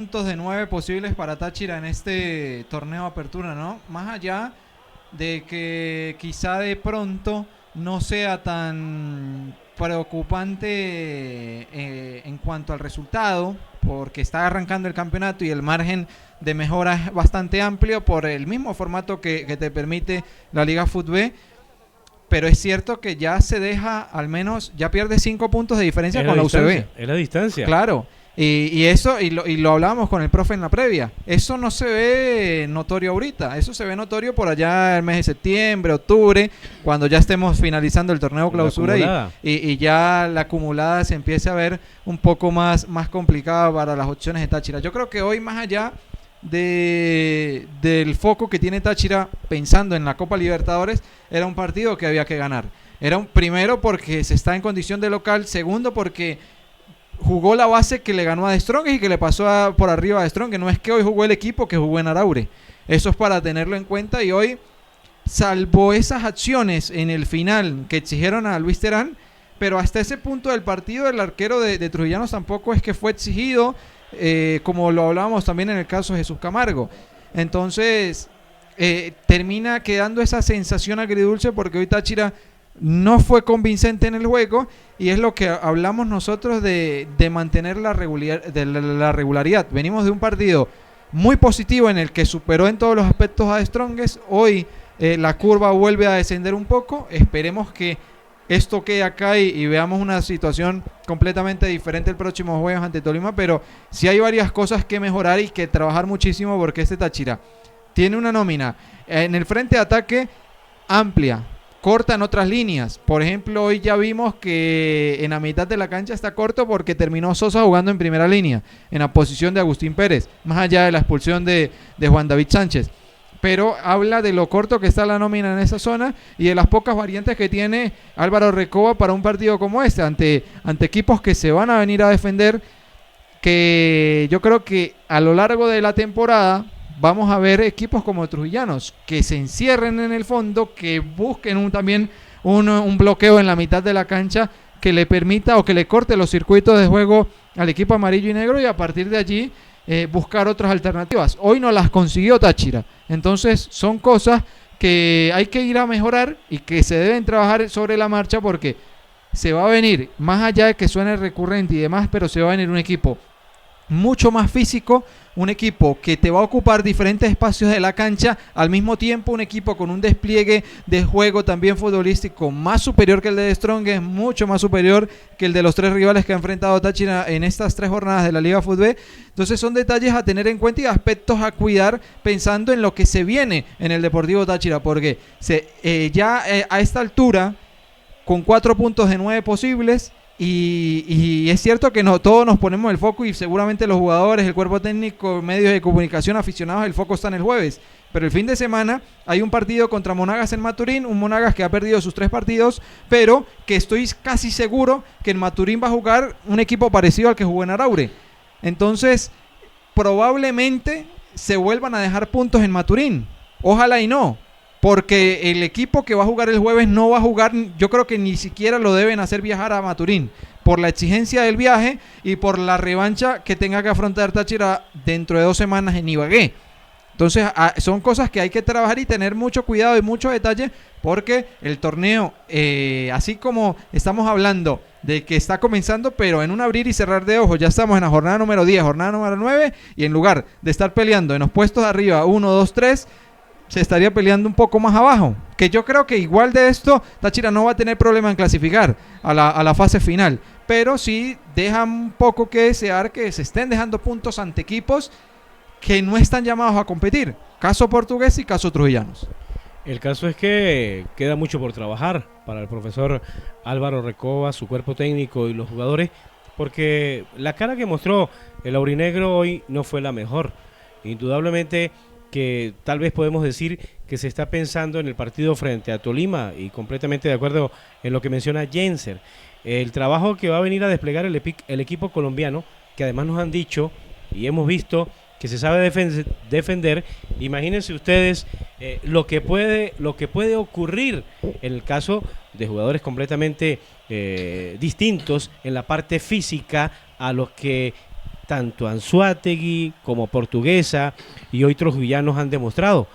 puntos de 9 posibles para Táchira en este torneo Apertura, ¿no? Más allá de que quizá de pronto no sea tan preocupante en cuanto al resultado, porque está arrancando el campeonato y el margen de mejora es bastante amplio por el mismo formato que te permite la Liga Fútbol. Pero es cierto que ya se deja, al menos, ya pierde 5 puntos de diferencia con la UCB. Es la distancia. Claro. Y eso, y lo hablábamos con el profe en la previa, eso no se ve notorio ahorita, eso se ve notorio por allá el mes de septiembre, octubre, cuando ya estemos finalizando el torneo clausura y ya la acumulada se empiece a ver un poco más complicada para las opciones de Táchira. Yo creo que hoy, más allá del foco que tiene Táchira pensando en la Copa Libertadores, era un partido que había que ganar. Era primero porque se está en condición de local, segundo porque jugó la base que le ganó a The Strongest y que le pasó por arriba a The Strongest. No es que hoy jugó el equipo que jugó en Araure. Eso es para tenerlo en cuenta. Y hoy, salvo esas acciones en el final que exigieron a Luis Terán, pero hasta ese punto del partido el arquero de Trujillanos tampoco es que fue exigido, como lo hablábamos también en el caso de Jesús Camargo. Entonces termina quedando esa sensación agridulce porque hoy Táchira no fue convincente en el juego, y es lo que hablamos nosotros de mantener la regularidad. Venimos de un partido muy positivo en el que superó en todos los aspectos a The Strongest. Hoy la curva vuelve a descender un poco. Esperemos que esto quede acá y veamos una situación completamente diferente el próximo jueves ante Tolima, pero sí hay varias cosas que mejorar y que trabajar muchísimo, porque este Táchira tiene una nómina en el frente de ataque amplia, corta en otras líneas. Por ejemplo, hoy ya vimos que en la mitad de la cancha está corto porque terminó Sosa jugando en primera línea, en la posición de Agustín Pérez, más allá de la expulsión de Juan David Sánchez. Pero habla de lo corto que está la nómina en esa zona y de las pocas variantes que tiene Álvaro Recoba para un partido como este, ante equipos que se van a venir a defender, que yo creo que a lo largo de la temporada vamos a ver equipos como Trujillanos que se encierren en el fondo, que busquen también un bloqueo en la mitad de la cancha que le permita o que le corte los circuitos de juego al equipo amarillo y negro, y a partir de allí buscar otras alternativas. Hoy no las consiguió Táchira. Entonces son cosas que hay que ir a mejorar y que se deben trabajar sobre la marcha, porque se va a venir, más allá de que suene recurrente y demás, pero se va a venir un equipo mucho más físico, un equipo que te va a ocupar diferentes espacios de la cancha, al mismo tiempo un equipo con un despliegue de juego también futbolístico más superior que el de The Strongest, mucho más superior que el de los 3 rivales que ha enfrentado Táchira en estas 3 jornadas de la Liga Fútbol. Entonces son detalles a tener en cuenta y aspectos a cuidar pensando en lo que se viene en el Deportivo Táchira, porque a esta altura, con 4 puntos de 9 posibles, y es cierto que todos nos ponemos el foco, y seguramente los jugadores, el cuerpo técnico, medios de comunicación, aficionados, el foco está en el jueves. Pero el fin de semana hay un partido contra Monagas en Maturín, un Monagas que ha perdido sus 3 partidos, pero que estoy casi seguro que en Maturín va a jugar un equipo parecido al que jugó en Araure. Entonces, probablemente se vuelvan a dejar puntos en Maturín. Ojalá y no, porque el equipo que va a jugar el jueves no va a jugar, yo creo que ni siquiera lo deben hacer viajar a Maturín, por la exigencia del viaje y por la revancha que tenga que afrontar Táchira dentro de 2 semanas en Ibagué. Entonces son cosas que hay que trabajar y tener mucho cuidado y mucho detalle, porque el torneo, así como estamos hablando de que está comenzando, pero en un abrir y cerrar de ojos ya estamos en la jornada número 10, jornada número 9, y en lugar de estar peleando en los puestos de arriba 1, 2, 3, se estaría peleando un poco más abajo, que yo creo que igual de esto Táchira no va a tener problema en clasificar a la fase final, pero sí deja un poco que desear que se estén dejando puntos ante equipos que no están llamados a competir, caso Portugués y caso Trujillanos. El caso es que queda mucho por trabajar para el profesor Álvaro Recoba, su cuerpo técnico y los jugadores, porque la cara que mostró el aurinegro hoy no fue la mejor. Indudablemente que tal vez podemos decir que se está pensando en el partido frente a Tolima, y completamente de acuerdo en lo que menciona Jenser. El trabajo que va a venir a desplegar el equipo colombiano, que además nos han dicho y hemos visto que se sabe defender. Imagínense ustedes lo que puede ocurrir en el caso de jugadores completamente distintos en la parte física a los que tanto Anzoátegui como Portuguesa y hoy Trojillanos han demostrado,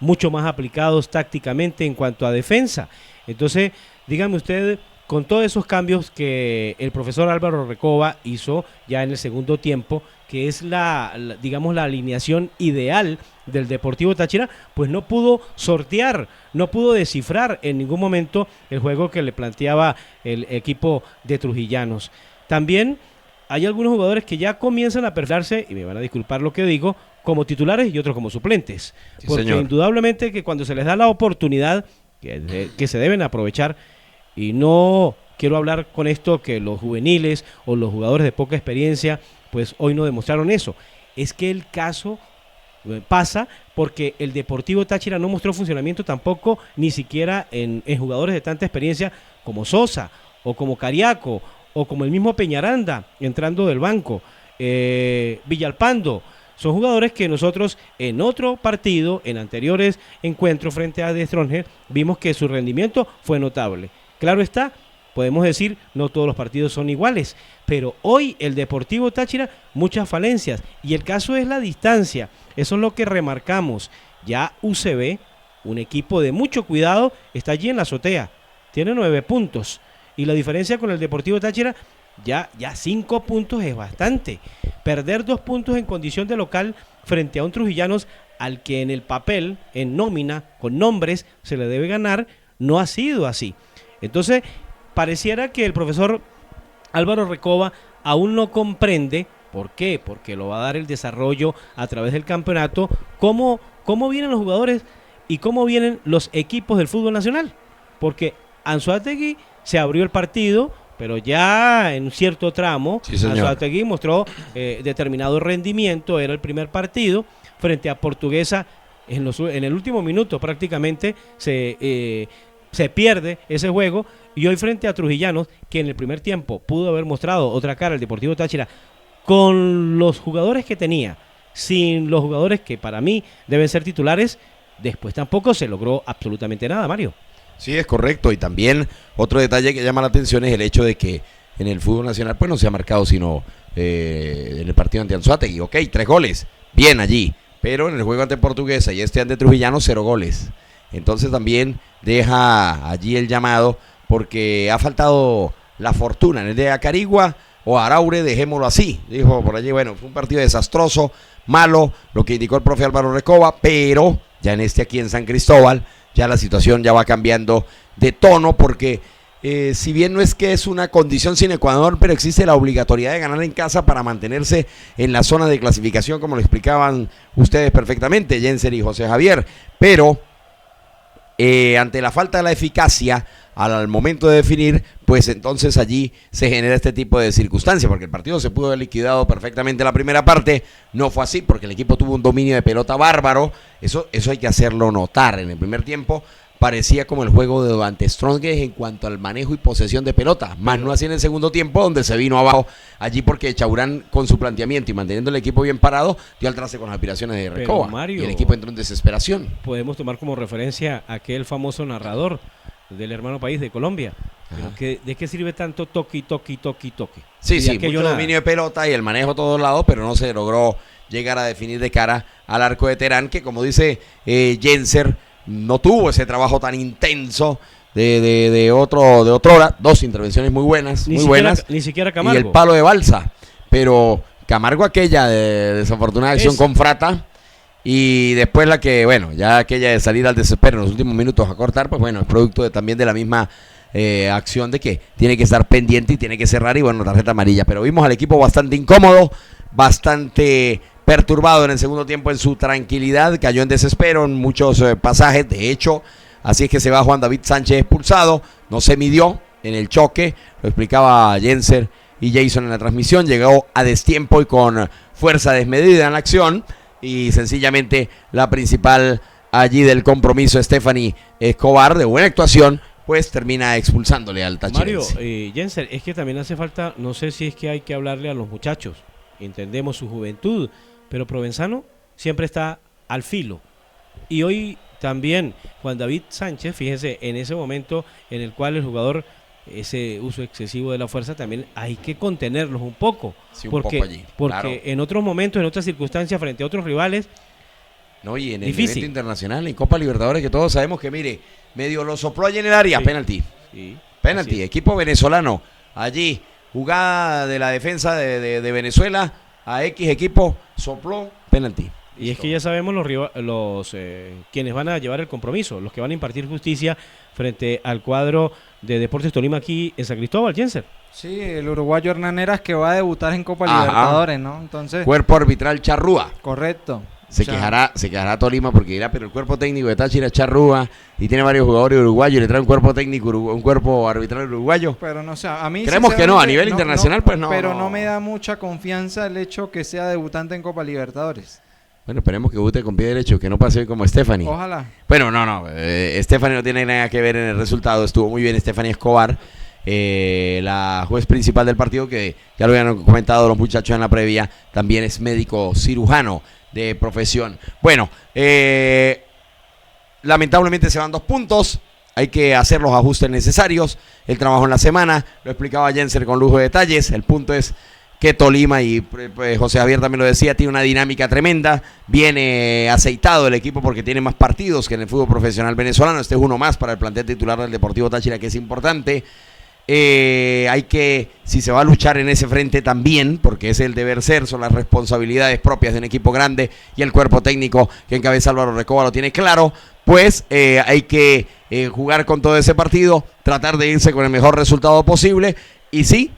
mucho más aplicados tácticamente en cuanto a defensa. Entonces, dígame usted, con todos esos cambios que el profesor Álvaro Recoba hizo ya en el segundo tiempo, que es digamos, la alineación ideal del Deportivo Táchira, pues no pudo sortear, no pudo descifrar en ningún momento el juego que le planteaba el equipo de Trujillanos. También hay algunos jugadores que ya comienzan a perfilarse, y me van a disculpar lo que digo, como titulares y otros como suplentes. Sí, porque señor, indudablemente que cuando se les da la oportunidad, que se deben aprovechar, y no quiero hablar con esto que los juveniles o los jugadores de poca experiencia, pues hoy no demostraron eso. Es que el caso pasa porque el Deportivo Táchira no mostró funcionamiento tampoco, ni siquiera en jugadores de tanta experiencia como Sosa, o como Cariaco, o como el mismo Peñaranda, entrando del banco, Villalpando. Son jugadores que nosotros en otro partido, en anteriores encuentros frente a The Strongest, vimos que su rendimiento fue notable. Claro está, podemos decir, no todos los partidos son iguales, pero hoy el Deportivo Táchira, muchas falencias, y el caso es la distancia, eso es lo que remarcamos. Ya UCB, un equipo de mucho cuidado, está allí en la azotea, tiene 9 puntos, y la diferencia con el Deportivo Táchira, ya 5 puntos es bastante. Perder 2 puntos en condición de local frente a un Trujillanos al que en el papel, en nómina, con nombres, se le debe ganar, no ha sido así. Entonces, pareciera que el profesor Álvaro Recoba aún no comprende, ¿por qué? Porque lo va a dar el desarrollo a través del campeonato, cómo vienen los jugadores y cómo vienen los equipos del fútbol nacional. Porque Anzoátegui se abrió el partido, pero ya en un cierto tramo, sí, Anzoátegui mostró determinado rendimiento, era el primer partido, frente a Portuguesa, en el último minuto prácticamente se pierde ese juego, y hoy frente a Trujillanos, que en el primer tiempo pudo haber mostrado otra cara al Deportivo Táchira, con los jugadores que tenía, sin los jugadores que para mí deben ser titulares, después tampoco se logró absolutamente nada, Mario. Sí, es correcto, y también otro detalle que llama la atención es el hecho de que en el fútbol nacional pues no se ha marcado sino en el partido ante Anzoátegui, 3 goles, bien allí, pero en el juego ante Portuguesa y ante Trujillanos 0 goles. Entonces también deja allí el llamado, porque ha faltado la fortuna en el de Acarigua o Araure, dejémoslo así, dijo por allí. Bueno, fue un partido desastroso, malo, lo que indicó el profe Álvaro Recoba, pero ya en aquí en San Cristóbal, ya la situación ya va cambiando de tono, porque si bien no es que es una condición sine qua non, pero existe la obligatoriedad de ganar en casa para mantenerse en la zona de clasificación, como lo explicaban ustedes perfectamente, Jenser y José Javier, pero ante la falta de la eficacia al momento de definir, pues entonces allí se genera este tipo de circunstancias, porque el partido se pudo haber liquidado perfectamente la primera parte, no fue así, porque el equipo tuvo un dominio de pelota bárbaro, eso hay que hacerlo notar. En el primer tiempo parecía como el juego de ante Strongest en cuanto al manejo y posesión de pelota, más no así en el segundo tiempo, donde se vino abajo allí, porque Chaurán, con su planteamiento y manteniendo el equipo bien parado, dio al traste con las aspiraciones de Recoba, Mario, y el equipo entró en desesperación. Podemos tomar como referencia aquel famoso narrador del hermano país de Colombia. ¿De qué sirve tanto toque? Sí, mucho dominio de pelota y el manejo a todos lados, pero no se logró llegar a definir de cara al arco de Terán, que como dice Jenser, no tuvo ese trabajo tan intenso de otrora. 2 intervenciones muy buenas, ni siquiera Camargo. Y el palo de Balsa, pero Camargo aquella de desafortunada acción con Frata, y después la que, bueno, ya aquella de salir al desespero en los últimos minutos a cortar, pues bueno, es producto también de la misma acción de que tiene que estar pendiente y tiene que cerrar, y bueno, tarjeta amarilla. Pero vimos al equipo bastante incómodo, bastante perturbado en el segundo tiempo en su tranquilidad, cayó en desespero en muchos pasajes, de hecho, así es que se va Juan David Sánchez expulsado, no se midió en el choque, lo explicaba Jenser y Jason en la transmisión, llegó a destiempo y con fuerza desmedida en la acción, y sencillamente la principal allí del compromiso, Stephanie Escobar, de buena actuación, pues termina expulsándole al Tachirense. Mario, Jenser, es que también hace falta, no sé si es que hay que hablarle a los muchachos, entendemos su juventud, pero Provenzano siempre está al filo, y hoy también Juan David Sánchez, fíjese, en ese momento en el cual el jugador ese uso excesivo de la fuerza, también hay que contenerlos un poco. Sí, un porque poco allí, porque claro. en otros momentos, en otras circunstancias, frente a otros rivales, No, y en el difícil. evento internacional, en Copa Libertadores, que todos sabemos que, mire, medio lo sopló allí en el área, Sí. penalti. sí, Penalti, así es. equipo venezolano. Allí, jugada de la defensa de Venezuela a X equipo, sopló, penalti. Y es que ya sabemos quienes van a llevar el compromiso, los que van a impartir justicia frente al cuadro de Deportes Tolima aquí en San Cristóbal, Jenser. Sí, el uruguayo Hernán Heras que va a debutar en Copa Ajá. Libertadores, ¿no? Entonces, Cuerpo arbitral Charrúa. correcto. Se O sea, quejará Tolima porque dirá, pero el cuerpo técnico de Táchira es Charrúa y tiene varios jugadores uruguayos y le trae un cuerpo técnico, un cuerpo arbitral uruguayo. Pero no sé, a mí Creemos que no, a sinceramente, nivel internacional, pues no. Pero no me da mucha confianza el hecho que sea debutante en Copa Libertadores. Bueno, esperemos que debute con pie derecho, que no pase hoy como Stephanie. Ojalá. Bueno, no. Stephanie no tiene nada que ver en el resultado. Estuvo muy bien Stephanie Escobar, la juez principal del partido, que ya lo habían comentado los muchachos en la previa. También es médico cirujano de profesión. Bueno, lamentablemente se van 2 puntos. Hay que hacer los ajustes necesarios. El trabajo en la semana, lo explicaba Jenser con lujo de detalles. El punto es que Tolima, y pues, José Javier también lo decía, tiene una dinámica tremenda, viene aceitado el equipo porque tiene más partidos que en el fútbol profesional venezolano. Este es uno más para el plantel titular del Deportivo Táchira, que es importante. Hay que, si se va a luchar en ese frente también, porque es el deber ser, son las responsabilidades propias de un equipo grande y el cuerpo técnico que encabeza Álvaro Recoba lo tiene claro, pues hay que jugar con todo ese partido, tratar de irse con el mejor resultado posible. Y sí,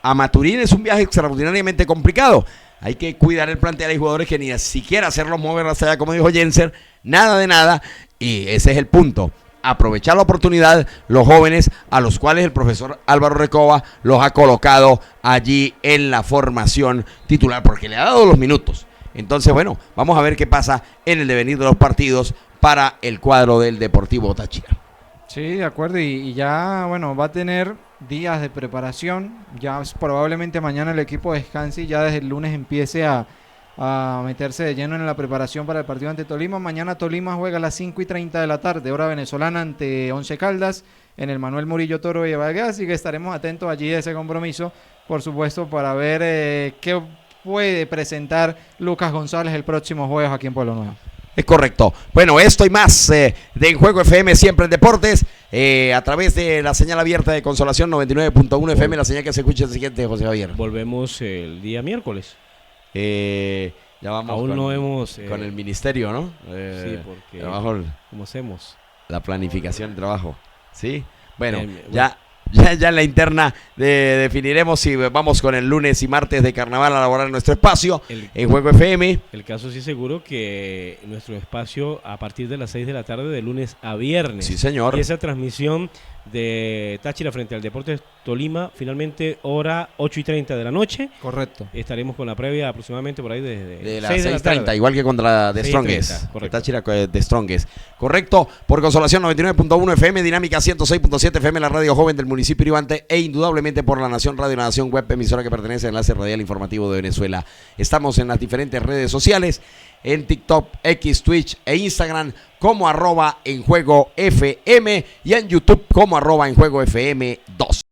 a Maturín es un viaje extraordinariamente complicado. Hay que cuidar el plantel. Hay jugadores que ni siquiera hacerlos mover hasta allá, como dijo Jenser, nada de nada. Y ese es el punto. Aprovechar la oportunidad, los jóvenes a los cuales el profesor Álvaro Recoba los ha colocado allí en la formación titular, porque le ha dado los minutos. Entonces, bueno, vamos a ver qué pasa en el devenir de los partidos para el cuadro del Deportivo Táchira. Sí, de acuerdo. Y ya, bueno, va a tener días de preparación. Ya probablemente mañana el equipo descanse y ya desde el lunes empiece a meterse de lleno en la preparación para el partido ante Tolima. Mañana Tolima juega a las 5:30 de la tarde, hora venezolana, ante Once Caldas, en el Manuel Murillo Toro de Ibagué, así que estaremos atentos allí a ese compromiso, por supuesto, para ver qué puede presentar Lucas González el próximo jueves aquí en Pueblo Nuevo. Es correcto. Bueno, esto y más de En Juego FM, siempre en deportes, a través de la señal abierta de Consolación 99.1 FM, la señal que se escucha el siguiente, José Javier. Volvemos el día miércoles. Ya vamos Aún no hemos... con el ministerio, ¿no? sí, porque... Trabajo, ¿Cómo hacemos? la planificación del trabajo. ¿Sí? Bueno, Bien, ya en la interna definiremos si vamos con el lunes y martes de carnaval a elaborar nuestro espacio en Juego FM. El caso sí seguro que nuestro espacio a partir de las 6 de la tarde de lunes a viernes. Sí, señor. Y esa transmisión de Táchira frente al Deportes Tolima, finalmente hora 8:30 de la noche. Correcto. Estaremos con la previa aproximadamente por ahí De las 6 de la 6:30, tarde. igual que contra The 6:30, Strongest. correcto. Táchira de Strongest. Correcto, por Consolación 99.1 FM, Dinámica 106.7 FM, la radio joven del municipio Iribante, e indudablemente por La Nación Radio, La Nación Web, emisora que pertenece al Enlace Radial Informativo de Venezuela. Estamos en las diferentes redes sociales, en TikTok, X, Twitch e Instagram como @enjuegofm y en YouTube como @enjuegofm2.